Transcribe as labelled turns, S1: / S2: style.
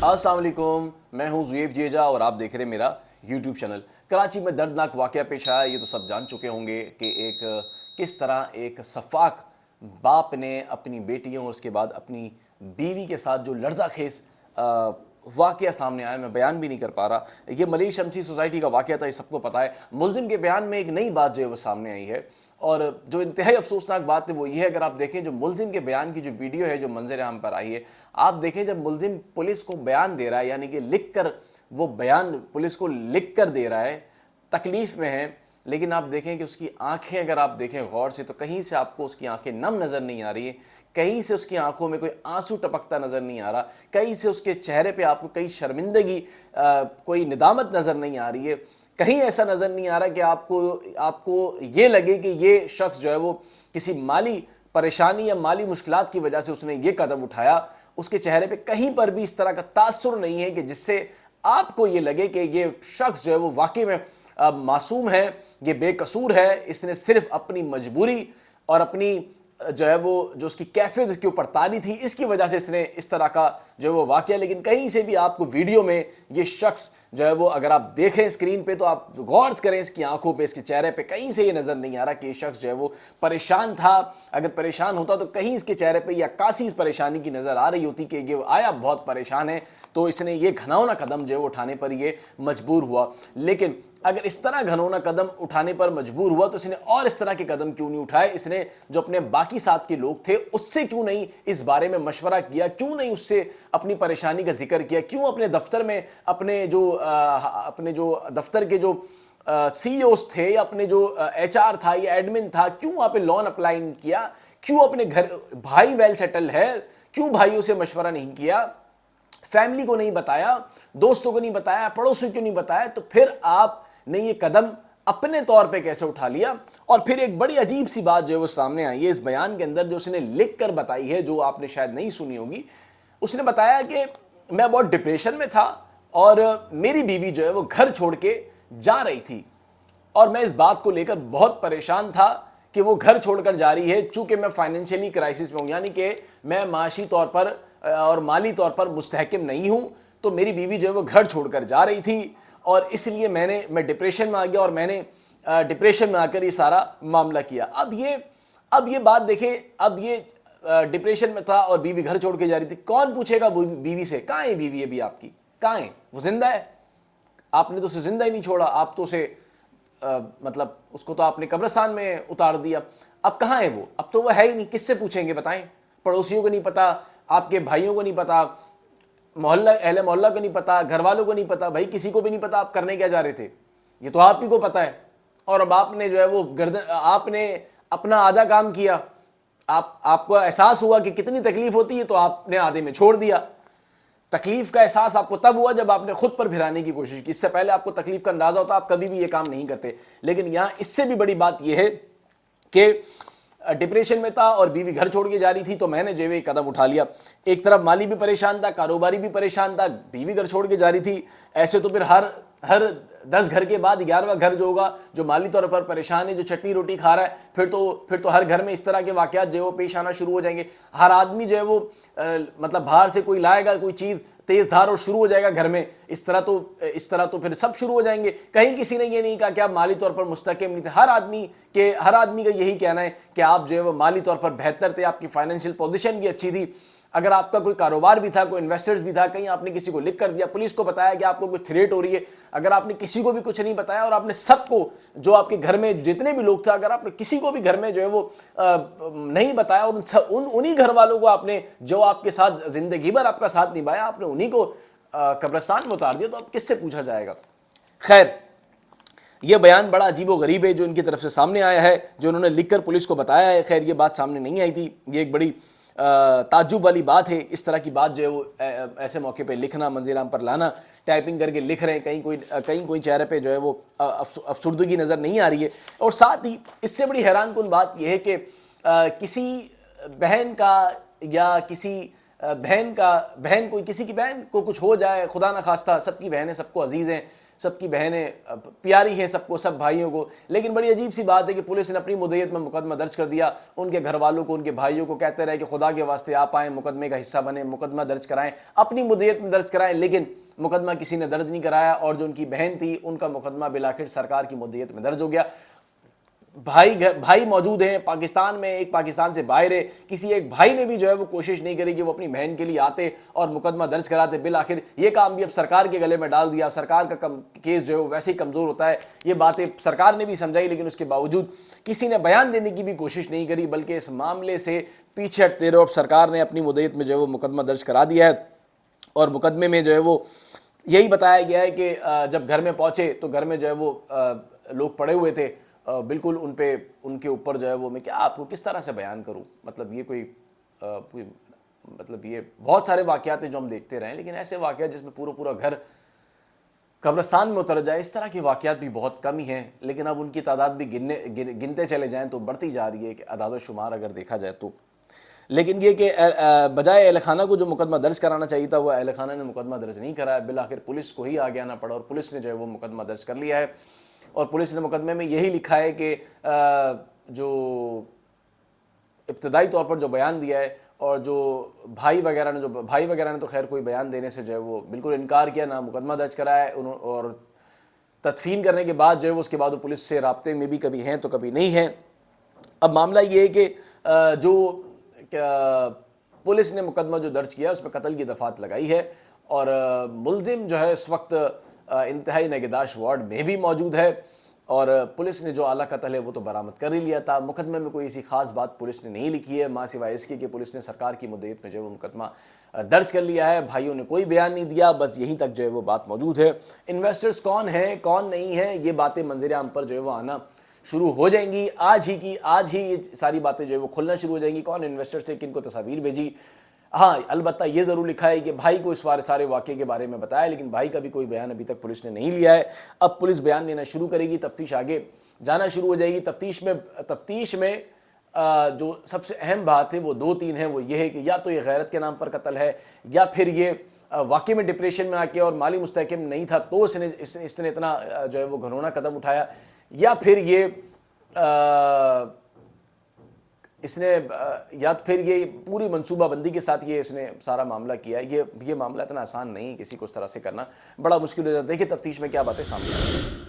S1: السلام علیکم، میں ہوں زویب جیجا اور آپ دیکھ رہے ہیں میرا یوٹیوب چینل۔ کراچی میں دردناک واقعہ پیش آیا، یہ تو سب جان چکے ہوں گے کہ کس طرح ایک سفاک باپ نے اپنی بیٹیوں اور اس کے بعد اپنی بیوی کے ساتھ جو لرزہ خیز واقعہ سامنے آیا، میں بیان بھی نہیں کر پا رہا۔ یہ ملیح شمسی سوسائٹی کا واقعہ تھا، یہ سب کو پتہ ہے۔ ملزم کے بیان میں ایک نئی بات جو ہے وہ سامنے آئی ہے، اور جو انتہائی افسوسناک بات ہے وہ یہ ہے، اگر آپ دیکھیں جو ملزم کے بیان کی جو ویڈیو ہے جو منظر عام پر آئی ہے، آپ دیکھیں جب ملزم پولیس کو بیان دے رہا ہے، یعنی کہ لکھ کر وہ بیان پولیس کو لکھ کر دے رہا ہے، تکلیف میں ہے، لیکن آپ دیکھیں کہ اس کی آنکھیں اگر آپ دیکھیں غور سے تو کہیں سے آپ کو اس کی آنکھیں نم نظر نہیں آ رہی ہیں، کہیں سے اس کی آنکھوں میں کوئی آنسو ٹپکتا نظر نہیں آ رہا، کہیں سے اس کے چہرے پہ آپ کو کئی شرمندگی کوئی ندامت نظر نہیں آ رہی ہے، کہیں ایسا نظر نہیں آ رہا کہ آپ کو یہ لگے کہ یہ شخص جو ہے وہ کسی مالی پریشانی یا مالی مشکلات کی وجہ سے اس نے یہ قدم اٹھایا۔ اس کے چہرے پہ کہیں پر بھی اس طرح کا تاثر نہیں ہے کہ جس سے آپ کو یہ لگے کہ یہ شخص جو ہے وہ واقعی میں معصوم ہے، یہ بے قصور ہے، اس نے صرف اپنی مجبوری اور اپنی جو ہے وہ جو اس کی کیفیت اس کے اوپر طاری تھی، اس کی وجہ سے اس نے اس طرح کا جو ہے وہ واقعہ۔ لیکن کہیں سے بھی آپ کو ویڈیو میں یہ شخص جو ہے وہ اگر آپ دیکھیں اسکرین پہ تو آپ غور کریں اس کی آنکھوں پہ، اس کے چہرے پہ کہیں سے یہ نظر نہیں آ رہا کہ یہ شخص جو ہے وہ پریشان تھا۔ اگر پریشان ہوتا تو کہیں اس کے چہرے پہ یا کاسی اس پریشانی کی نظر آ رہی ہوتی کہ یہ آیا بہت پریشان ہے، تو اس نے یہ گھناؤنا قدم جو ہے وہ اٹھانے پر یہ مجبور ہوا۔ لیکن اگر اس طرح گھناؤنا قدم اٹھانے پر مجبور ہوا تو اس نے اور اس طرح کے قدم کیوں نہیں اٹھائے؟ اس نے جو اپنے باقی ساتھ کے لوگ تھے اس سے کیوں نہیں اس بارے میں مشورہ کیا؟ کیوں نہیں اس سے اپنی پریشانی کا ذکر کیا؟ کیوں اپنے دفتر میں اپنے جو دفتر کے جو سی اوز تھے یا اپنے جو ایچ آر تھا یا ایڈمن تھا، کیوں وہاں پہ لون اپلائی نہیں کیا؟ کیوں اپنے گھر بھائی ویل سیٹل ہے، کیوں بھائیوں سے مشورہ نہیں کیا؟ فیملی کو نہیں بتایا، دوستوں کو نہیں بتایا، پڑوسیوں کو نہیں بتایا؟ تو پھر آپ نے یہ قدم اپنے طور پہ کیسے اٹھا لیا؟ اور پھر ایک بڑی عجیب سی بات جو ہے وہ سامنے آئی ہے اس بیان کے اندر جو اس نے لکھ کر بتائی ہے، جو آپ نے شاید نہیں سنی ہوگی۔ اس نے بتایا کہ میں بہت ڈپریشن میں تھا اور میری بیوی جو ہے وہ گھر چھوڑ کے جا رہی تھی، اور میں اس بات کو لے کر بہت پریشان تھا کہ وہ گھر چھوڑ کر جا رہی ہے، چونکہ میں فائنینشلی کرائسس میں ہوں، یعنی کہ میں معاشی طور پر اور مالی طور پر مستحکم نہیں ہوں، تو میری بیوی جو ہے وہ گھر چھوڑ کر جا رہی تھی، اور اس لیے میں ڈپریشن میں آ گیا، اور میں نے ڈپریشن میں آ کر یہ سارا معاملہ کیا۔ اب یہ بات دیکھیں، اب یہ ڈپریشن میں تھا اور بیوی گھر چھوڑ کے جا رہی تھی، کون پوچھے گا بیوی سے کہاں ہے بیوی ابھی آپ کی؟ کہاں ہے وہ؟ زندہ ہے؟ آپ نے تو اسے زندہ ہی نہیں چھوڑا، آپ تو اسے مطلب اس کو تو آپ نے قبرستان میں اتار دیا۔ اب کہاں ہے وہ؟ اب تو وہ ہے ہی نہیں، کس سے پوچھیں گے بتائیں؟ پڑوسیوں کو نہیں پتا، آپ کے بھائیوں کو نہیں پتا، اہل محلہ کو نہیں پتا، گھر والوں کو نہیں پتا، بھائی کسی کو بھی نہیں پتا آپ کرنے کیا جا رہے تھے، یہ تو آپ ہی کو پتا ہے۔ اور اب آپ نے جو ہے وہ آپ نے اپنا آدھا کام کیا، آپ کو احساس ہوا کہ کتنی تکلیف ہوتی ہے تو آپ نے آدھے میں چھوڑ دیا۔ تکلیف کا احساس آپ کو تب ہوا جب آپ نے خود پر پھرانے کی کوشش کی، اس سے پہلے آپ کو تکلیف کا اندازہ ہوتا آپ کبھی بھی یہ کام نہیں کرتے۔ لیکن یہاں اس سے بھی بڑی بات یہ ہے کہ ڈپریشن میں تھا اور بیوی گھر چھوڑ کے جا رہی تھی، تو میں نے جو ہے قدم اٹھا لیا۔ ایک طرف مالی بھی پریشان تھا، کاروباری بھی پریشان تھا، بیوی گھر چھوڑ کے جا رہی تھی، ایسے تو پھر ہر 10 گھر کے بعد 11واں گھر جو ہوگا جو مالی طور پر پریشان ہے، جو چٹنی روٹی کھا رہا ہے، پھر تو ہر گھر میں اس طرح کے واقعات جو ہے وہ پیش آنا شروع ہو جائیں گے۔ ہر آدمی جو ہے وہ مطلب باہر سے کوئی لائے گا کوئی چیز تیز دھار اور شروع ہو جائے گا گھر میں، اس طرح تو پھر سب شروع ہو جائیں گے۔ کہیں کسی نے یہ نہیں کہا کہ آپ مالی طور پر مستحکم نہیں تھے، ہر آدمی کا یہی کہنا ہے کہ آپ جو ہے وہ مالی طور پر بہتر تھے، آپ کی فائنینشیل پوزیشن بھی اچھی تھی، اگر آپ کا کوئی کاروبار بھی تھا، کوئی انویسٹرز بھی تھا، کہیں آپ نے کسی کو لکھ کر دیا، پولیس کو بتایا کہ آپ کو کوئی تھریٹ ہو رہی ہے، اگر آپ نے کسی کو بھی کچھ نہیں بتایا اور آپ نے سب کو جو آپ کے گھر میں جتنے بھی لوگ تھے، اگر آپ نے کسی کو بھی گھر میں جو ہے وہ نہیں بتایا اور انہی گھر والوں کو آپ نے جو آپ کے ساتھ زندگی بھر آپ کا ساتھ نبھایا، آپ نے انہی کو قبرستان میں اتار دیا، تو اب کس سے پوچھا جائے گا؟ خیر، یہ بیان بڑا عجیب و غریب ہے جو ان کی طرف سے سامنے آیا ہے، جو انہوں نے لکھ کر پولیس کو بتایا ہے۔ خیر یہ بات سامنے نہیں آئی تھی، یہ ایک بڑی تعجب والی بات ہے، اس طرح کی بات جو ہے وہ ایسے موقع پہ لکھنا، منظر عام پر لانا، ٹائپنگ کر کے لکھ رہے ہیں، کہیں کوئی چہرے پہ جو ہے وہ افسردگی نظر نہیں آ رہی ہے۔ اور ساتھ ہی اس سے بڑی حیران کن بات یہ ہے کہ کسی بہن کا یا کسی بہن کی بہن کو کچھ ہو جائے، خدا نخواستہ، سب کی بہنیں سب کو عزیز ہیں، سب کی بہنیں پیاری ہیں سب کو، سب بھائیوں کو، لیکن بڑی عجیب سی بات ہے کہ پولیس نے اپنی مدعیت میں مقدمہ درج کر دیا، ان کے گھر والوں کو، ان کے بھائیوں کو کہتے رہے کہ خدا کے واسطے آپ آئیں، مقدمے کا حصہ بنیں، مقدمہ درج کرائیں، اپنی مدعیت میں درج کرائیں، لیکن مقدمہ کسی نے درج نہیں کرایا، اور جو ان کی بہن تھی ان کا مقدمہ بالآخر سرکار کی مدعیت میں درج ہو گیا۔ بھائی موجود ہیں پاکستان میں، ایک پاکستان سے باہر ہے، کسی ایک بھائی نے بھی جو ہے وہ کوشش نہیں کری کہ وہ اپنی بہن کے لیے آتے اور مقدمہ درج کراتے، بالآخر یہ کام بھی اب سرکار کے گلے میں ڈال دیا۔ سرکار کا کیس جو ہے وہ ویسے ہی کمزور ہوتا ہے، یہ باتیں سرکار نے بھی سمجھائی، لیکن اس کے باوجود کسی نے بیان دینے کی بھی کوشش نہیں کری، بلکہ اس معاملے سے پیچھے ہٹتے رہے۔ اب سرکار نے اپنی مدعیت میں جو ہے وہ مقدمہ درج کرا دیا ہے، اور مقدمے میں جو ہے وہ یہی بتایا گیا ہے کہ جب گھر میں پہنچے تو گھر میں جو ہے وہ لوگ پڑے ہوئے تھے، بالکل ان کے اوپر جو ہے وہ، میں کیا آپ کو کس طرح سے بیان کروں، مطلب یہ مطلب یہ بہت سارے واقعات ہیں جو ہم دیکھتے رہے ہیں، لیکن ایسے واقعات جس میں پورا گھر قبرستان میں اتر جائے، اس طرح کے واقعات بھی بہت کم ہی ہیں، لیکن اب ان کی تعداد بھی گنتے چلے جائیں تو بڑھتی جا رہی ہے کہ اعداد و شمار اگر دیکھا جائے تو۔ لیکن یہ کہ بجائے اہل خانہ کو جو مقدمہ درج کرانا چاہیے تھا، وہ اہل خانہ نے مقدمہ درج نہیں کرایا، بالآخر پولیس کو ہی آگے آنا پڑا، اور پولیس نے جو ہے وہ مقدمہ درج کر لیا ہے، اور پولیس نے مقدمے میں یہی لکھا ہے کہ جو ابتدائی طور پر جو بیان دیا ہے، اور جو بھائی وغیرہ نے تو خیر کوئی بیان دینے سے جو ہے وہ بالکل انکار کیا، نہ مقدمہ درج کرایا ہے، اور تدفین کرنے کے بعد جو ہے وہ اس کے بعد وہ پولیس سے رابطے میں بھی کبھی ہیں تو کبھی نہیں ہیں۔ اب معاملہ یہ ہے کہ جو پولیس نے مقدمہ جو درج کیا اس میں قتل کی دفعات لگائی ہے، اور ملزم جو ہے اس وقت انتہائی نگہداشت وارڈ میں بھی موجود ہے، اور پولیس نے جو اعلیٰ قتل ہے وہ تو برآمد کر ہی لیا تھا۔ مقدمے میں کوئی ایسی خاص بات پولیس نے نہیں لکھی ہے، ماں سوائے اس کی کہ پولیس نے سرکار کی مدعیت میں جو ہے وہ مقدمہ درج کر لیا ہے، بھائیوں نے کوئی بیان نہیں دیا، بس یہیں تک جو ہے وہ بات موجود ہے۔ انویسٹرز کون ہیں کون نہیں ہیں، یہ باتیں منظر عام پر جو ہے وہ آنا شروع ہو جائیں گی، آج ہی یہ ساری باتیں جو ہے وہ کھلنا شروع ہو جائیں گی، کون انویسٹر سے، کن کو تصاویر بھیجی۔ ہاں البتہ یہ ضرور لکھا ہے کہ بھائی کو اس سارے واقعے کے بارے میں بتایا، لیکن بھائی کا بھی کوئی بیان ابھی تک پولیس نے نہیں لیا ہے۔ اب پولیس بیان لینا شروع کرے گی، تفتیش آگے جانا شروع ہو جائے گی۔ تفتیش میں جو سب سے اہم بات ہے وہ 2-3 ہیں، وہ یہ ہے کہ یا تو یہ غیرت کے نام پر قتل ہے، یا پھر یہ واقعی میں ڈپریشن میں آ کے اور مالی مستحکم نہیں تھا تو اس نے اتنا جو ہے وہ گھنونا قدم اٹھایا، یا پھر یہ پوری منصوبہ بندی کے ساتھ اس نے سارا معاملہ کیا ہے۔ یہ معاملہ اتنا آسان نہیں ہے کسی کو اس طرح سے کرنا، بڑا مشکل ہو جاتا ہے۔ دیکھیں تفتیش میں کیا باتیں سامنے آئی ہیں۔